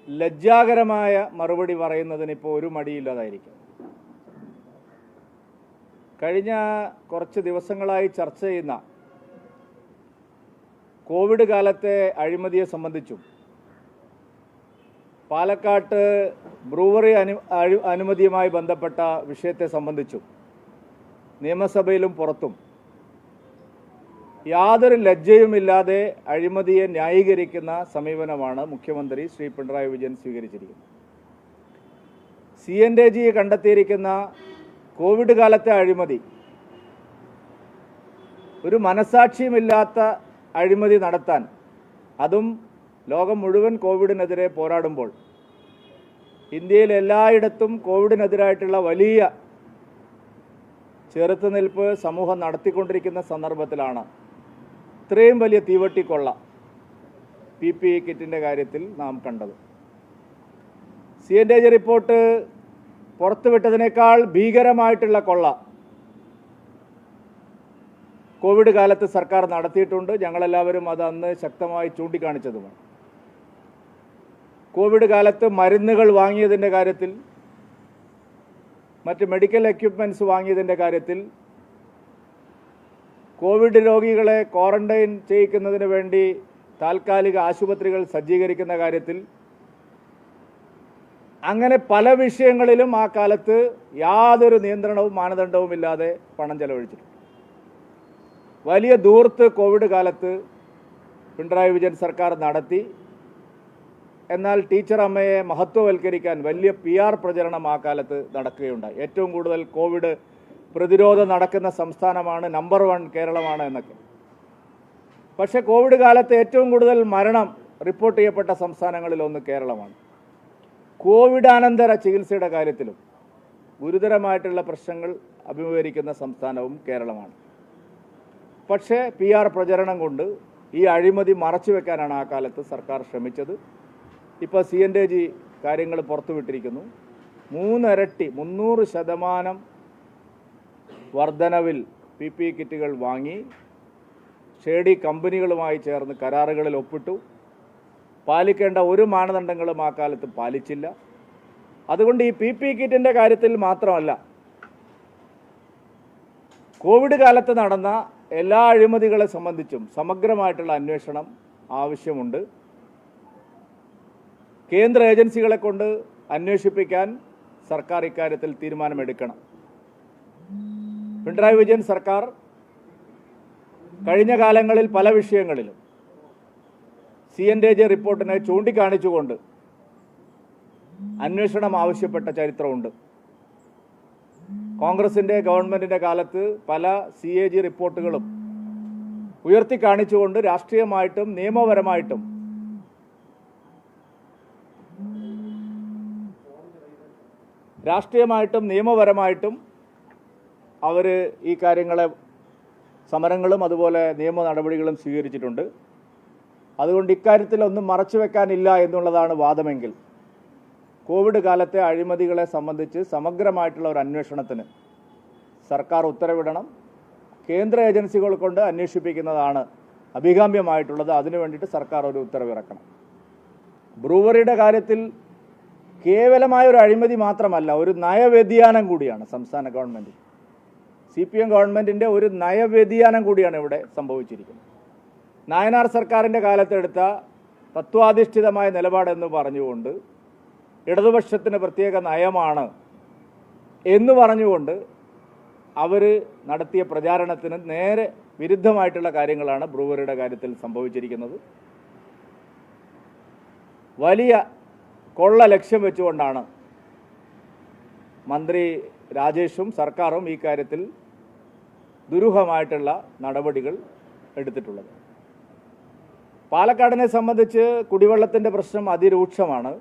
ലജ്ജാകരമായ മറുപടി പറയുന്നതിന് ഇപ്പോൾ ഒരു മടിയില്ലാതായിരിക്കും. കഴിഞ്ഞ കുറച്ച് ദിവസങ്ങളായി ചർച്ച ചെയ്യുന്ന കോവിഡ് കാലത്തെ അഴിമതിയെ സംബന്ധിച്ചും പാലക്കാട്ട് ബ്രൂവറി അനുമതിയുമായി ബന്ധപ്പെട്ട വിഷയത്തെ സംബന്ധിച്ചും നിയമസഭയിലും പുറത്തും യാതൊരു ലജ്ജയുമില്ലാതെ അഴിമതിയെ ന്യായീകരിക്കുന്ന സമീപനമാണ് മുഖ്യമന്ത്രി ശ്രീ പിണറായി വിജയൻ സ്വീകരിച്ചിരിക്കുന്നത്. CNAG കണ്ടെത്തിയിരിക്കുന്ന കോവിഡ് കാലത്തെ അഴിമതി ഒരു മനസാക്ഷിയുമില്ലാത്ത അഴിമതി നടത്താൻ, അതും ലോകം മുഴുവൻ കോവിഡിനെതിരെ പോരാടുമ്പോൾ ഇന്ത്യയിൽ എല്ലായിടത്തും കോവിഡിനെതിരായിട്ടുള്ള വലിയ ചെറുത്തുനിൽപ്പ് സമൂഹം നടത്തിക്കൊണ്ടിരിക്കുന്ന സന്ദർഭത്തിലാണ് ഇത്രയും വലിയ തീവട്ടിക്കൊള്ള PPE കിറ്റിൻ്റെ കാര്യത്തിൽ നാം കണ്ടത്. CNAG റിപ്പോർട്ട് പുറത്തുവിട്ടതിനേക്കാൾ ഭീകരമായിട്ടുള്ള കൊള്ള കോവിഡ് കാലത്ത് സർക്കാർ നടത്തിയിട്ടുണ്ട്. ഞങ്ങളെല്ലാവരും അത് അന്ന് ശക്തമായി ചൂണ്ടിക്കാണിച്ചതുമാണ്. കോവിഡ് കാലത്ത് മരുന്നുകൾ വാങ്ങിയതിൻ്റെ കാര്യത്തിൽ, മറ്റ് മെഡിക്കൽ എക്യുപ്മെൻറ്റ്സ് വാങ്ങിയതിൻ്റെ കാര്യത്തിൽ, കോവിഡ് രോഗികളെ ക്വാറന്റൈൻ ചെയ്യിക്കുന്നതിന് വേണ്ടി താൽക്കാലിക ആശുപത്രികൾ സജ്ജീകരിക്കുന്ന കാര്യത്തിൽ, അങ്ങനെ പല വിഷയങ്ങളിലും ആ കാലത്ത് യാതൊരു നിയന്ത്രണവും മാനദണ്ഡവുമില്ലാതെ പണം ചെലവഴിച്ചിട്ടുണ്ട്. വലിയ ധൂർത്ത് കോവിഡ് കാലത്ത് പിണറായി വിജയൻ സർക്കാർ നടത്തി. എന്നാൽ ടീച്ചർ അമ്മയെ മഹത്വവൽക്കരിക്കാൻ വലിയ PR പ്രചരണം ആ കാലത്ത് നടക്കുകയുണ്ടായി. ഏറ്റവും കൂടുതൽ കോവിഡ് പ്രതിരോധം നടക്കുന്ന സംസ്ഥാനമാണ്, നമ്പർ 1 കേരളമാണ് എന്നൊക്കെ. പക്ഷേ കോവിഡ് കാലത്ത് ഏറ്റവും കൂടുതൽ മരണം റിപ്പോർട്ട് ചെയ്യപ്പെട്ട സംസ്ഥാനങ്ങളിലൊന്ന് കേരളമാണ്. കോവിഡാനന്തര ചികിത്സയുടെ കാര്യത്തിലും ഗുരുതരമായിട്ടുള്ള പ്രശ്നങ്ങൾ അഭിമുഖീകരിക്കുന്ന സംസ്ഥാനവും കേരളമാണ്. പക്ഷേ PR പ്രചരണം കൊണ്ട് ഈ അഴിമതി മറച്ചു വെക്കാനാണ് ആ കാലത്ത് സർക്കാർ ശ്രമിച്ചത്. ഇപ്പോൾ CNAG കാര്യങ്ങൾ പുറത്തുവിട്ടിരിക്കുന്നു. 3 ഇരട്ടി 300% വർധനവിൽ PPE കിറ്റുകൾ വാങ്ങി ഷേഡി കമ്പനികളുമായി ചേർന്ന് കരാറുകളിൽ ഒപ്പിട്ടു. പാലിക്കേണ്ട ഒരു മാനദണ്ഡങ്ങളും ആ കാലത്ത് പാലിച്ചില്ല. അതുകൊണ്ട് ഈ PPE കിറ്റിൻ്റെ കാര്യത്തിൽ മാത്രമല്ല, കോവിഡ് കാലത്ത് നടന്ന എല്ലാ അഴിമതികളെ സംബന്ധിച്ചും സമഗ്രമായിട്ടുള്ള അന്വേഷണം ആവശ്യമുണ്ട്. കേന്ദ്ര ഏജൻസികളെ കൊണ്ട് അന്വേഷിപ്പിക്കാൻ സർക്കാർ ഇക്കാര്യത്തിൽ തീരുമാനമെടുക്കണം. പിണറായി വിജയൻ സർക്കാർ കഴിഞ്ഞ കാലങ്ങളിൽ പല വിഷയങ്ങളിലും CNAG റിപ്പോർട്ടിനെ ചൂണ്ടിക്കാണിച്ചുകൊണ്ട് അന്വേഷണം ആവശ്യപ്പെട്ട ചരിത്രമുണ്ട്. കോൺഗ്രസിൻ്റെ ഗവൺമെൻറ്റിൻ്റെ കാലത്ത് പല CAG റിപ്പോർട്ടുകളും ഉയർത്തിക്കാണിച്ചുകൊണ്ട് രാഷ്ട്രീയമായിട്ടും നിയമപരമായിട്ടും അവർ ഈ കാര്യങ്ങളെ സമരങ്ങളും അതുപോലെ നിയമ നടപടികളും സ്വീകരിച്ചിട്ടുണ്ട്. അതുകൊണ്ട് ഇക്കാര്യത്തിൽ ഒന്നും മറച്ചു വെക്കാനില്ല എന്നുള്ളതാണ് വാദമെങ്കിൽ, കോവിഡ് കാലത്തെ അഴിമതികളെ സംബന്ധിച്ച് സമഗ്രമായിട്ടുള്ള ഒരു അന്വേഷണത്തിന് സർക്കാർ ഉത്തരവിടണം. കേന്ദ്ര ഏജൻസികൾ കൊണ്ട് അന്വേഷിപ്പിക്കുന്നതാണ് അഭികാമ്യമായിട്ടുള്ളത്. അതിനു വേണ്ടിയിട്ട് സർക്കാർ ഒരു ഉത്തരവിറക്കണം. ബ്രൂവറിയുടെ കാര്യത്തിൽ കേവലമായ ഒരു അഴിമതി മാത്രമല്ല, ഒരു നയവ്യതിയാനം കൂടിയാണ് സംസ്ഥാന ഗവൺമെൻറ്, CPM ഗവൺമെൻറ്റിൻ്റെ ഒരു നയവ്യതിയാനം കൂടിയാണ് ഇവിടെ സംഭവിച്ചിരിക്കുന്നത്. നായനാർ സർക്കാരിൻ്റെ കാലത്തെടുത്ത തത്വാധിഷ്ഠിതമായ നിലപാടെന്ന് പറഞ്ഞുകൊണ്ട്, ഇടതുപക്ഷത്തിന് പ്രത്യേക നയമാണ് എന്ന് പറഞ്ഞുകൊണ്ട് അവർ നടത്തിയ പ്രചാരണത്തിന് നേരെ വിരുദ്ധമായിട്ടുള്ള കാര്യങ്ങളാണ് ബ്രൂവറിയുടെ കാര്യത്തിൽ സംഭവിച്ചിരിക്കുന്നത്. വലിയ കൊള്ള ലക്ഷ്യം വെച്ചുകൊണ്ടാണ് മന്ത്രി രാജേഷും സർക്കാരും ഈ കാര്യത്തിൽ ദുരൂഹമായിട്ടുള്ള നടപടികൾ എടുത്തിട്ടുള്ളത്. പാലക്കാടിനെ സംബന്ധിച്ച് കുടിവെള്ളത്തിൻ്റെ പ്രശ്നം അതിരൂക്ഷമാണ്.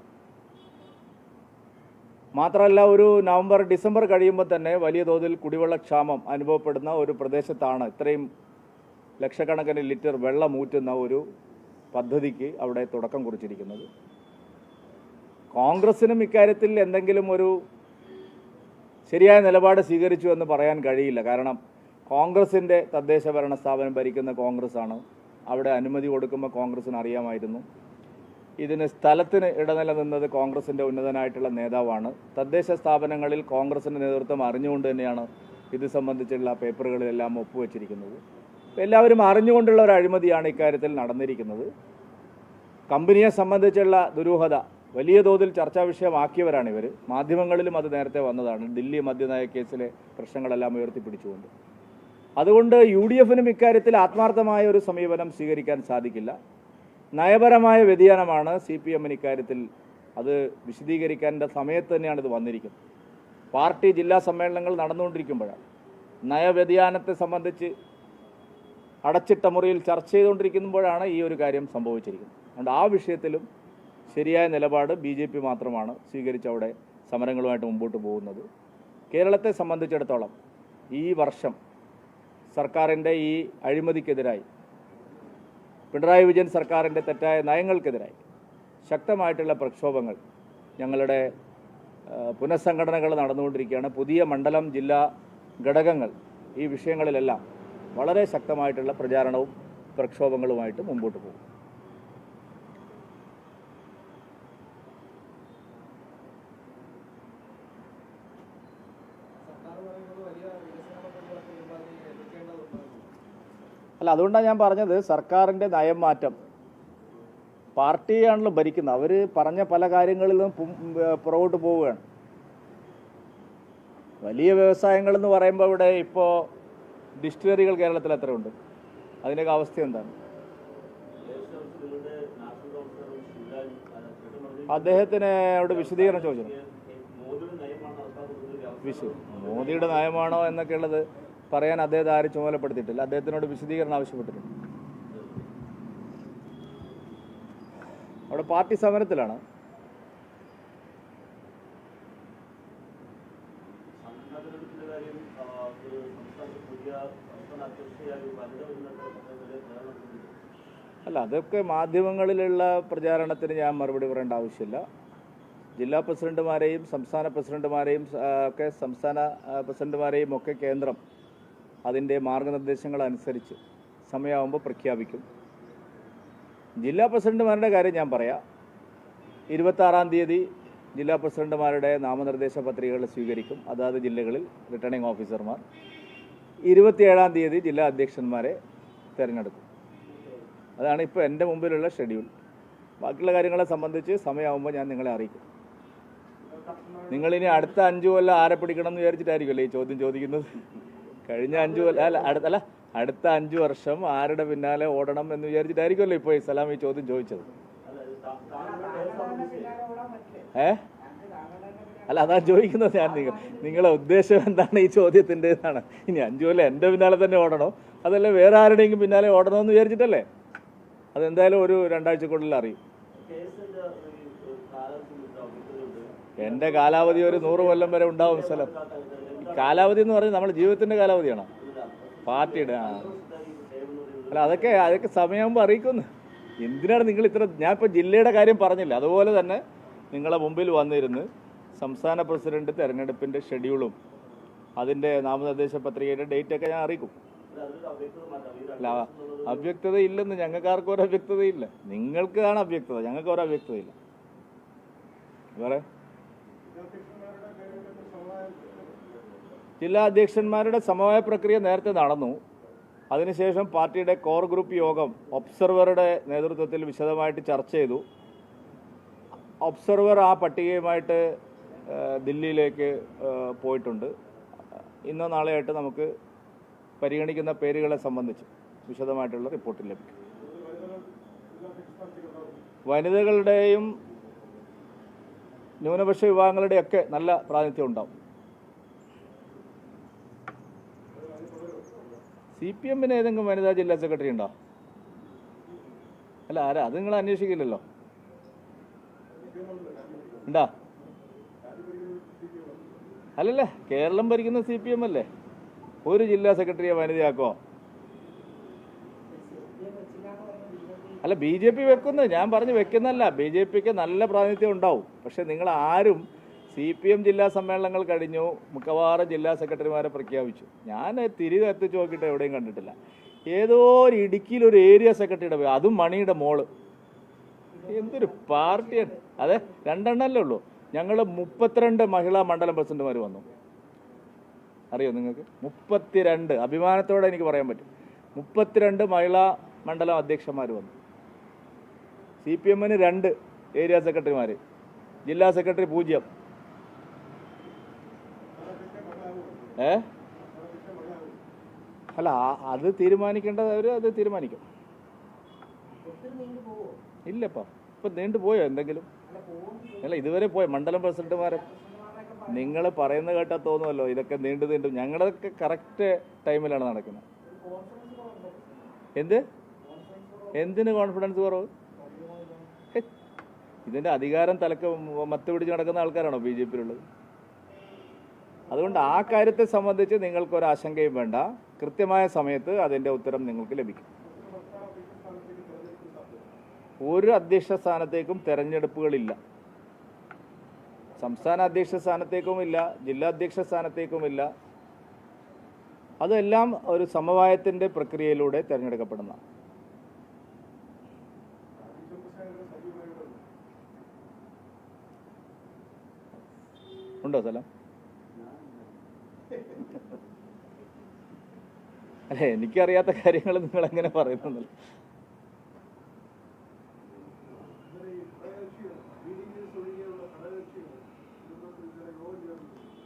മാത്രമല്ല, ഒരു നവംബർ ഡിസംബർ കഴിയുമ്പോൾ തന്നെ വലിയ തോതിൽ കുടിവെള്ളക്ഷാമം അനുഭവപ്പെടുന്ന ഒരു പ്രദേശത്താണ് ഇത്രയും ലക്ഷക്കണക്കിന് ലിറ്റർ വെള്ളം ഊറ്റുന്ന ഒരു പദ്ധതിക്ക് അവിടെ തുടക്കം കുറിച്ചിരിക്കുന്നത്. കോൺഗ്രസിനും ഇക്കാര്യത്തിൽ എന്തെങ്കിലും ഒരു ശരിയായ നിലപാട് സ്വീകരിച്ചു എന്ന് പറയാൻ കഴിയില്ല. കാരണം കോൺഗ്രസിൻ്റെ തദ്ദേശ ഭരണ സ്ഥാപനം ഭരിക്കുന്ന കോൺഗ്രസ്സാണ്. അവിടെ അനുമതി കൊടുക്കുമ്പോൾ കോൺഗ്രസിന് അറിയാമായിരുന്നു. ഇതിന് സ്ഥലത്തിന് ഇടനില നിന്നത് കോൺഗ്രസിൻ്റെ ഉന്നതനായിട്ടുള്ള നേതാവാണ്. തദ്ദേശ സ്ഥാപനങ്ങളിൽ കോൺഗ്രസിൻ്റെ നേതൃത്വം അറിഞ്ഞുകൊണ്ട് തന്നെയാണ് ഇത് സംബന്ധിച്ചുള്ള പേപ്പറുകളിലെല്ലാം ഒപ്പുവെച്ചിരിക്കുന്നത്. എല്ലാവരും അറിഞ്ഞുകൊണ്ടുള്ള ഒരു അഴിമതിയാണ് ഇക്കാര്യത്തിൽ നടന്നിരിക്കുന്നത്. കമ്പനിയെ സംബന്ധിച്ചുള്ള ദുരൂഹത വലിയ തോതിൽ ചർച്ചാ വിഷയമാക്കിയവരാണ് ഇവർ. മാധ്യമങ്ങളിലും അത് നേരത്തെ വന്നതാണ്, ദില്ലി മദ്യനയ കേസിലെ പ്രശ്നങ്ങളെല്ലാം ഉയർത്തിപ്പിടിച്ചുകൊണ്ട്. അതുകൊണ്ട് UDF-നും ഇക്കാര്യത്തിൽ ആത്മാർത്ഥമായ ഒരു സമീപനം സ്വീകരിക്കാൻ സാധിക്കില്ല. നയപരമായ വ്യതിയാനമാണ് CPM-ന് ഇക്കാര്യത്തിൽ. അത് വിശദീകരിക്കേണ്ട സമയത്ത് തന്നെയാണ് ഇത് വന്നിരിക്കുന്നത്. പാർട്ടി ജില്ലാ സമ്മേളനങ്ങൾ നടന്നുകൊണ്ടിരിക്കുമ്പോഴാണ് നയവ്യതിയാനത്തെ സംബന്ധിച്ച് അടച്ചിട്ട മുറിയിൽ ചർച്ച ചെയ്തുകൊണ്ടിരിക്കുമ്പോഴാണ് ഈ ഒരു കാര്യം സംഭവിച്ചിരിക്കുന്നത്. അതുകൊണ്ട് ആ വിഷയത്തിലും ശരിയായ നിലപാട് BJP മാത്രമാണ് സ്വീകരിച്ചവിടെ സമരങ്ങളുമായിട്ട് മുമ്പോട്ട് പോകുന്നത്. കേരളത്തെ സംബന്ധിച്ചിടത്തോളം ഈ വർഷം സർക്കാരിൻ്റെ ഈ അഴിമതിക്കെതിരായി, പിണറായി വിജയൻ സർക്കാരിൻ്റെ തെറ്റായ നയങ്ങൾക്കെതിരായി ശക്തമായിട്ടുള്ള പ്രക്ഷോഭങ്ങൾ ഞങ്ങളുടെ പുനഃസംഘടനകൾ നടന്നുകൊണ്ടിരിക്കുകയാണ്. പുതിയ മണ്ഡലം ജില്ലാ ഘടകങ്ങൾ ഈ വിഷയങ്ങളിലെല്ലാം വളരെ ശക്തമായിട്ടുള്ള പ്രചാരണവും പ്രക്ഷോഭങ്ങളുമായിട്ട് മുമ്പോട്ട് പോകും. അല്ല, അതുകൊണ്ടാണ് ഞാൻ പറഞ്ഞത് സർക്കാരിൻ്റെ നയം മാറ്റം. പാർട്ടിയാണല്ലോ ഭരിക്കുന്നത്. അവർ പറഞ്ഞ പല കാര്യങ്ങളിലും പുറകോട്ട് പോവുകയാണ്. വലിയ വ്യവസായങ്ങളെന്ന് പറയുമ്പോൾ ഇവിടെ ഇപ്പോൾ ഡിസ്റ്റിലറികൾ കേരളത്തിൽ എത്രയുണ്ട്? അതിൻ്റെയൊക്കെ അവസ്ഥ എന്താണ്? അദ്ദേഹത്തിനോട് വിശദീകരണം ചോദിച്ചു. മോദിയുടെ നയമാണോ എന്നൊക്കെ ഉള്ളത് പറയാൻ അദ്ദേഹത്തെ ആരും ചുമതലപ്പെടുത്തിയിട്ടില്ല. അദ്ദേഹത്തിനോട് വിശദീകരണം ആവശ്യപ്പെട്ടിട്ടുണ്ട്. അവിടെ പാർട്ടി സമരത്തിലാണ്. അല്ല, അതൊക്കെ മാധ്യമങ്ങളിലുള്ള പ്രചാരണത്തിന് ഞാൻ മറുപടി പറയേണ്ട ആവശ്യമില്ല. ജില്ലാ പ്രസിഡന്റുമാരെയും സംസ്ഥാന പ്രസിഡന്റുമാരെയും ഒക്കെ കേന്ദ്രം അതിൻ്റെ മാർഗനിർദ്ദേശങ്ങൾ അനുസരിച്ച് സമയമാകുമ്പോൾ പ്രഖ്യാപിക്കും. ജില്ലാ പ്രസിഡന്റുമാരുടെ കാര്യം ഞാൻ പറയാം. 26-ാം തീയതി ജില്ലാ പ്രസിഡന്റുമാരുടെ നാമനിർദ്ദേശ പത്രികകൾ സ്വീകരിക്കും അതാത് ജില്ലകളിൽ റിട്ടേണിംഗ് ഓഫീസർമാർ. 27-ാം തീയതി ജില്ലാ അധ്യക്ഷന്മാരെ തിരഞ്ഞെടുക്കും. അതാണ് ഇപ്പോൾ എൻ്റെ മുമ്പിലുള്ള ഷെഡ്യൂൾ. ബാക്കിയുള്ള കാര്യങ്ങളെ സംബന്ധിച്ച് സമയമാകുമ്പോൾ ഞാൻ നിങ്ങളെ അറിയിക്കും. നിങ്ങളിനി അടുത്ത 5 കൊല്ലം ആരെ പിടിക്കണം എന്ന് വിചാരിച്ചിട്ടായിരിക്കുമല്ലേ ഈ ചോദ്യം ചോദിക്കുന്നത്? കഴിഞ്ഞ 5 കൊല്ലം അടുത്ത 5 വർഷം ആരുടെ പിന്നാലെ ഓടണം എന്ന് വിചാരിച്ചിട്ടായിരിക്കുമല്ലോ ഇപ്പോൾ സലാം ഈ ചോദ്യം ചോദിച്ചത്. അല്ല, അതാ ചോദിക്കുന്നത് ഞാൻ. നിങ്ങളെ ഉദ്ദേശം എന്താണ് ഈ ചോദ്യത്തിൻ്റെ എന്നാണ്. ഇനി 5 കൊല്ലം എൻ്റെ പിന്നാലെ തന്നെ ഓടണോ അതല്ല വേറെ ആരുടെയെങ്കിലും പിന്നാലെ ഓടണമെന്ന് വിചാരിച്ചിട്ടല്ലേ? അതെന്തായാലും ഒരു 2 ആഴ്ചക്കുള്ളിൽ അറിയും. എൻ്റെ കാലാവധി ഒരു 100 കൊല്ലം വരെ ഉണ്ടാവും സ്ഥലം. കാലാവധി എന്ന് പറഞ്ഞാൽ നമ്മുടെ ജീവിതത്തിൻ്റെ കാലാവധിയാണോ? പാർട്ടിയുടെ അല്ല, അതൊക്കെ സമയമാകുമ്പോൾ അറിയിക്കുന്നു. എന്തിനാണ് നിങ്ങൾ ഇത്ര? ഞാൻ ഇപ്പോൾ ജില്ലയുടെ കാര്യം പറഞ്ഞില്ല. അതുപോലെ തന്നെ നിങ്ങളെ മുമ്പിൽ വന്നിരുന്ന് സംസ്ഥാന പ്രസിഡന്റ് തെരഞ്ഞെടുപ്പിൻ്റെ ഷെഡ്യൂളും അതിൻ്റെ നാമനിർദ്ദേശ പത്രികയുടെ ഡേറ്റൊക്കെ ഞാൻ അറിയിക്കും. അല്ല, അവ്യക്തത ഇല്ലെന്ന് ഞങ്ങൾക്കാർക്കും ഒരു അവ്യക്തതയില്ല. നിങ്ങൾക്കാണ് അവ്യക്തത, ഞങ്ങൾക്ക് ഒരു അവ്യക്തതയില്ല. വേറെ ജില്ലാ അധ്യക്ഷന്മാരുടെ സമവായ പ്രക്രിയ നേരത്തെ നടന്നു. അതിനുശേഷം പാർട്ടിയുടെ കോർ ഗ്രൂപ്പ് യോഗം ഒബ്സർവറുടെ നേതൃത്വത്തിൽ വിശദമായിട്ട് ചർച്ച ചെയ്തു. ഒബ്സർവർ ആ പട്ടികയുമായിട്ട് ദില്ലിയിലേക്ക് പോയിട്ടുണ്ട്. ഇന്നോ നാളെയായിട്ട് നമുക്ക് പരിഗണിക്കുന്ന പേരുകളെ സംബന്ധിച്ച് വിശദമായിട്ടുള്ള റിപ്പോർട്ട് ലഭിക്കും. വനിതകളുടെയും ന്യൂനപക്ഷ വിഭാഗങ്ങളുടെയൊക്കെ നല്ല പ്രാതിനിധ്യം ഉണ്ടാവും. CPM-ന് ഏതെങ്കിലും വനിതാ ജില്ലാ സെക്രട്ടറി ഉണ്ടോ? അല്ല, ആരാ? അത് നിങ്ങൾ അന്വേഷിക്കില്ലല്ലോ. ഉണ്ടാ? അല്ലല്ലേ, കേരളം ഭരിക്കുന്ന CPM അല്ലേ? ഒരു ജില്ലാ സെക്രട്ടറിയെ വനിതയാക്കോ? അല്ല, BJP വെക്കുന്നത് ഞാൻ പറഞ്ഞു വെക്കുന്നല്ല. BJPക്ക് നല്ല പ്രാതിനിധ്യം ഉണ്ടാവും. പക്ഷെ നിങ്ങൾ ആരും CPM ജില്ലാ സമ്മേളനങ്ങൾ കഴിഞ്ഞു, മിക്കവാറും ജില്ലാ സെക്രട്ടറിമാരെ പ്രഖ്യാപിച്ചു. ഞാൻ തിരികെത്തിച്ച് നോക്കിയിട്ട് എവിടെയും കണ്ടിട്ടില്ല. ഏതോ ഒരു ഇടുക്കിയിൽ ഒരു ഏരിയ സെക്രട്ടറിയുടെ അതും മണിയുടെ മോള് എന്തൊരു പാർട്ടിയാണ്. അതെ, രണ്ടെണ്ണല്ലേ ഉള്ളൂ. ഞങ്ങൾ 32 മഹിളാ മണ്ഡലം പ്രസിഡന്റുമാർ വന്നു. അറിയോ നിങ്ങൾക്ക്? 32, അഭിമാനത്തോടെ എനിക്ക് പറയാൻ പറ്റും. 32 മഹിളാ മണ്ഡലം അധ്യക്ഷന്മാർ വന്നു. CPM-ന് 2 ഏരിയ സെക്രട്ടറിമാർ, ജില്ലാ സെക്രട്ടറി 0. അല്ല, അത് തീരുമാനിക്കേണ്ടത് അത് തീരുമാനിക്കും. ഇല്ലപ്പാ, ഇപ്പം നീണ്ടുപോയോ എന്തെങ്കിലും? അല്ല, ഇതുവരെ പോയ മണ്ഡലം പ്രസിഡന്റുമാരെ നിങ്ങൾ പറയുന്നത് കേട്ടാൽ തോന്നുമല്ലോ ഇതൊക്കെ നീണ്ടു. ഞങ്ങളൊക്കെ കറക്റ്റ് ടൈമിലാണ് നടക്കുന്നത്. എന്തിന് കോൺഫിഡൻസ് കുറവ്? ഇതിൻ്റെ അധികാരം തലക്ക് മത്ത് പിടിച്ച് നടക്കുന്ന ആൾക്കാരാണോ BJP-യിലുള്ളത്? അതുകൊണ്ട് ആ കാര്യത്തെ സംബന്ധിച്ച് നിങ്ങൾക്കൊരാശങ്കയും വേണ്ട. കൃത്യമായ സമയത്ത് അതിൻ്റെ ഉത്തരം നിങ്ങൾക്ക് ലഭിക്കും. ഒരു അധ്യക്ഷ സ്ഥാനത്തേക്കും തെരഞ്ഞെടുപ്പുകളില്ല. സംസ്ഥാന അധ്യക്ഷ സ്ഥാനത്തേക്കുമില്ല, ജില്ലാ അധ്യക്ഷ സ്ഥാനത്തേക്കുമില്ല. അതെല്ലാം ഒരു സമവായത്തിൻ്റെ പ്രക്രിയയിലൂടെ തിരഞ്ഞെടുക്കപ്പെടുന്ന. ഉണ്ടോ സ്ഥലം? അല്ലെ, എനിക്കറിയാത്ത കാര്യങ്ങൾ നിങ്ങൾ എങ്ങനെ പറയുന്നല്ലോ.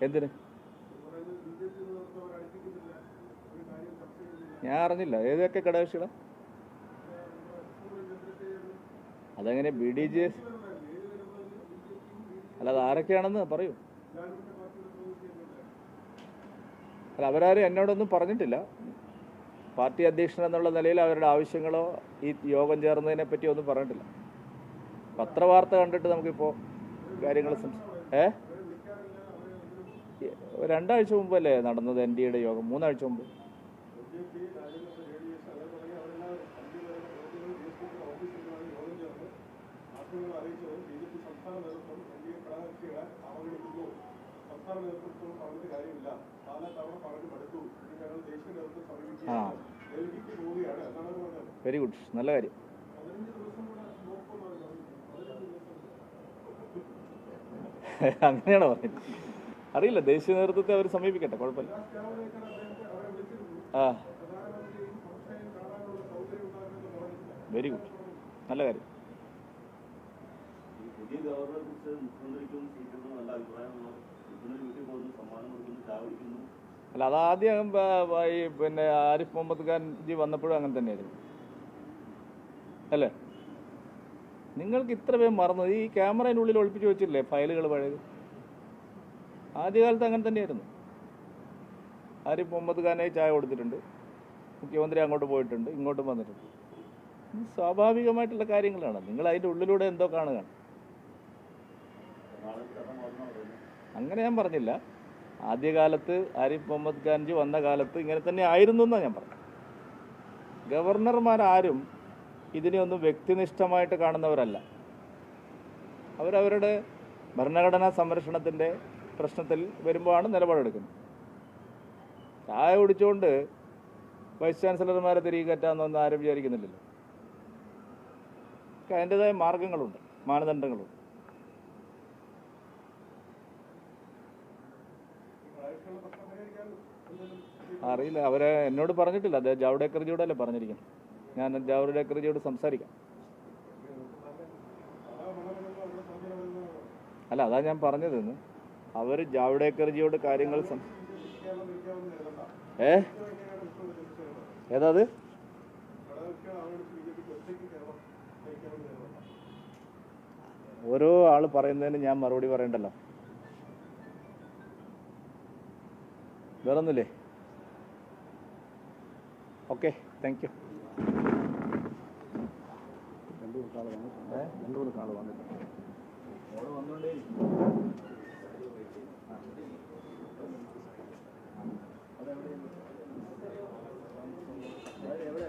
എന്തിന്? ഞാൻ അറിഞ്ഞില്ല. ഏതൊക്കെ ഘടകകക്ഷികളാണ്? അതെങ്ങനെ BDJS? അല്ല, അത് ആരൊക്കെയാണെന്ന് പറയൂ. അല്ല, അവരാരും എന്നോടൊന്നും പറഞ്ഞിട്ടില്ല. പാർട്ടി അധ്യക്ഷൻ എന്നുള്ള നിലയിൽ അവരുടെ ആവശ്യങ്ങളോ ഈ യോഗം ചേർന്നതിനെ പറ്റിയോ ഒന്നും പറഞ്ഞിട്ടില്ല. പത്രവാർത്ത കണ്ടിട്ട് നമുക്കിപ്പോൾ കാര്യങ്ങൾ 2 ആഴ്ച മുമ്പല്ലേ നടന്നത് NDAയുടെ യോഗം? 3 ആഴ്ച മുമ്പ്. ആ, വെരി ഗുഡ്, നല്ല കാര്യം. അങ്ങനെയാണോ പറഞ്ഞത്? അറിയില്ല. ദേശീയ നേതൃത്വത്തെ അവർ സമീപിക്കട്ടെ, കുഴപ്പമില്ല. ആ, വെരി ഗുഡ്, നല്ല കാര്യം. അല്ല, അതാദ്യം ഈ ആരിഫ് മുഹമ്മദ് ഖാൻജി വന്നപ്പോഴും അങ്ങനെ തന്നെയായിരുന്നു അല്ലേ? നിങ്ങൾക്ക് ഇത്ര പേര് മറന്നു. ഈ ക്യാമറയിനുള്ളിൽ ഒളിപ്പിച്ച് വെച്ചില്ലേ ഫയലുകൾ പഴയത്? ആദ്യകാലത്ത് അങ്ങനെ തന്നെയായിരുന്നു. ആരിഫ് മുഹമ്മദ് ഖാനെ ചായ കൊടുത്തിട്ടുണ്ട്, മുഖ്യമന്ത്രി അങ്ങോട്ട് പോയിട്ടുണ്ട്, ഇങ്ങോട്ടും വന്നിട്ടുണ്ട്. സ്വാഭാവികമായിട്ടുള്ള കാര്യങ്ങളാണ്. നിങ്ങൾ അതിൻ്റെ ഉള്ളിലൂടെ എന്തോ കാണുകയാണ്. അങ്ങനെ ഞാൻ പറഞ്ഞില്ല. ആദ്യകാലത്ത് ആരിഫ് മുഹമ്മദ് ഖാൻജി വന്ന കാലത്ത് ഇങ്ങനെ തന്നെ ആയിരുന്നു എന്നാണ് ഞാൻ പറഞ്ഞത്. ഗവർണർമാരാരും ഇതിനെയൊന്നും വ്യക്തിനിഷ്ഠമായിട്ട് കാണുന്നവരല്ല. അവരവരുടെ ഭരണഘടനാ സംരക്ഷണത്തിൻ്റെ പ്രശ്നത്തിൽ വരുമ്പോഴാണ് നിലപാടെടുക്കുന്നത്. ചായ കുടിച്ചുകൊണ്ട് വൈസ് ചാൻസലർമാരെ തിരികെ കയറ്റാമെന്നൊന്നും ആരും വിചാരിക്കുന്നില്ലല്ലോ. അതിൻ്റെതായ മാർഗങ്ങളുണ്ട്, മാനദണ്ഡങ്ങളുണ്ട്. അറിയില്ല, അവരെ എന്നോട് പറഞ്ഞിട്ടില്ല. അദ്ദേഹം ജാവ്ദേക്കർജിയോട് അല്ലേ പറഞ്ഞിരിക്കുന്നത്. ഞാൻ ജാവ്ദേക്കർജിയോട് സംസാരിക്കാം. അല്ല, അതാ ഞാൻ പറഞ്ഞതെന്ന്. അവർ ജാവ്ദേക്കർജിയോട് കാര്യങ്ങൾ ഏതാത് ഓരോ ആൾ പറയുന്നതിന് ഞാൻ മറുപടി പറയണ്ടല്ലോ. വേറൊന്നുമില്ലേ? Okay, thank you. 2 കാൾ വന്നിട്ടുണ്ട്. വന്നുകൊണ്ടേ എവിടെ